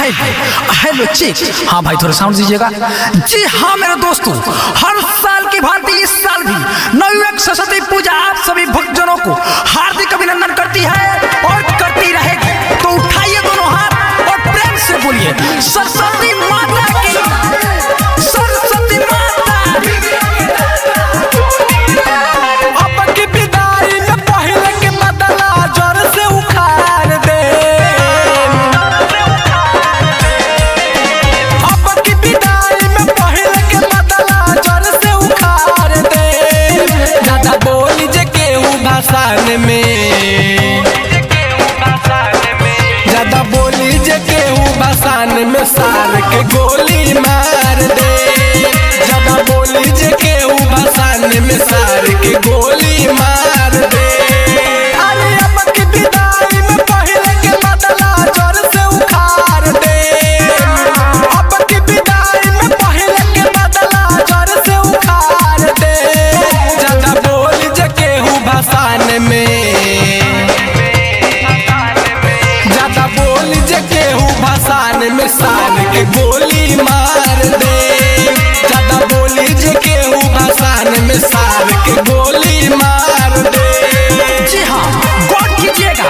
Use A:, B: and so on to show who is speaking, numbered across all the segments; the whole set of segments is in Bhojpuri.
A: Hello check. हाँ भाई थोड़ा साउंड दीजिएगा। जी हाँ मेरे दोस्तों, हर साल की भांति इस साल भी नवयुवक सरस्वती पूजा आप सभी भक्तजनों को हार्दिक अभिनंदन करती है और करती रहेगी। तो उठाइए दोनों हाथ और प्रेम से बोलिए सरस्वती माता की, सरस्वती माता।
B: अब की विदाई में पहले के बदला जोर से उखाड़ दे। अब की विदाई में पहले के बदला जोर से उखाड़ दे। ज्यादा बोली जे केहू भाषण में, ज्यादा बोली जे केहू भाषण में सार के गोली मार दे। ज्यादा बोली जे केहू भाषण में सार के गोली मार दे। अरे अब की विदाई में पहले के बदला जोर से उखाड़ दे। अब की विदाई में पहले के बदला जोर से उखाड़ दे। ज्यादा बोली जे केहू भाषण में, ज्यादा बोली जे केहू भाषण में सार के गोली मार दे। ज्यादा बोली जे केहू भाषण में सार के गोली मार दे।
A: जी हाँ, गौर कीजिएगा,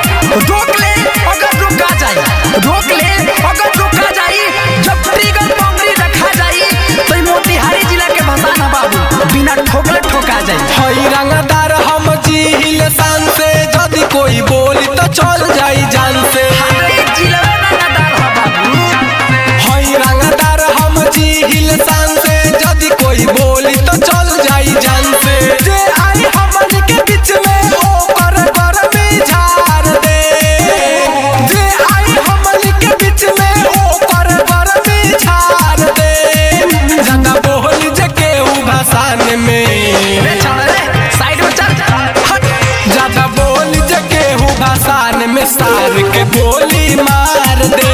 A: रोक ले अगर रुका जाए, रोक ले अगर रुका जाए। जब ट्रिगर बाउंड्री रखा जाए तो मोतिहारी जिला के भसान बाबू बिना ठोकले ठोका जाए।
B: हई रंगदार हम जी हिल शान से, यदि कोई बोली तो चल जाई जान से। हई रंगदार हम जी हिल शान से, यदि कोई बोली तो चल जाई जान से। जे आई हमन के बीच में ओकर गर्मी झाड़ दे। जे आई हमन के बीच में ओकर गर्मी झाड़ दे। ज्यादा बोली जे केहू भाषण में,
A: साइड में चल,
B: ज्यादा बोली जे केहू भाषण में सार के गोली मार दे।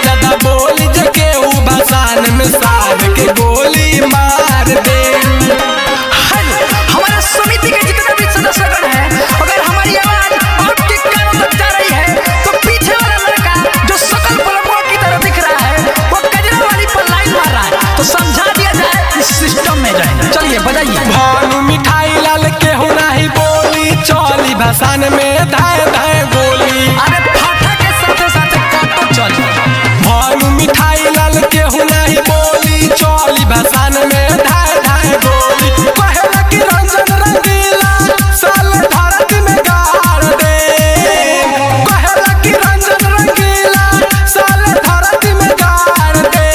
B: ज्यादा बोली जे केहू भाषण में सार के गोली मार दे।
A: हमारे समिति के जितने भी सदस्यगण हैं, अगर हमारी आवाज आपके कानों तक जा रही है तो पीछे वाला लड़का जो सकल पलकों की तरह दिख रहा है वो कजरा वाली पर लाइन मार रहा है, तो समझा दिया जाए इस सिस्टम में जाए। चलिए बजाइए।
B: भानु मिठाई लाल केहू नहीं बोली, चली भाषण में धाय धाय गोली।
A: अरे फाटा के साथे साथे काटो चल।
B: भानु मिठाई लाल केहू नहीं बोली, चली भाषण में धाय धाय गोली। कहला कि रंजन रंगीला साल धरती में गाड़ दे। कहला कि रंजन रंगीला साल धरती में गाड़ दे।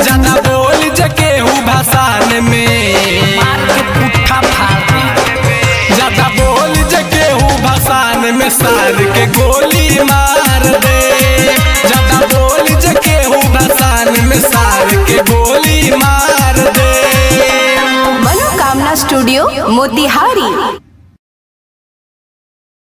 B: ज्यादा बोली जे केहू भाषण में,
A: मार के पुट्ठा फाड़ दे।
B: ज्यादा बोली जे केहू भाषण में सार के गोली मार दे। ज्यादा बोली जे केहू भाषण में सार के गोली मार दे।
C: मनोकामना स्टूडियो मोतिहारी।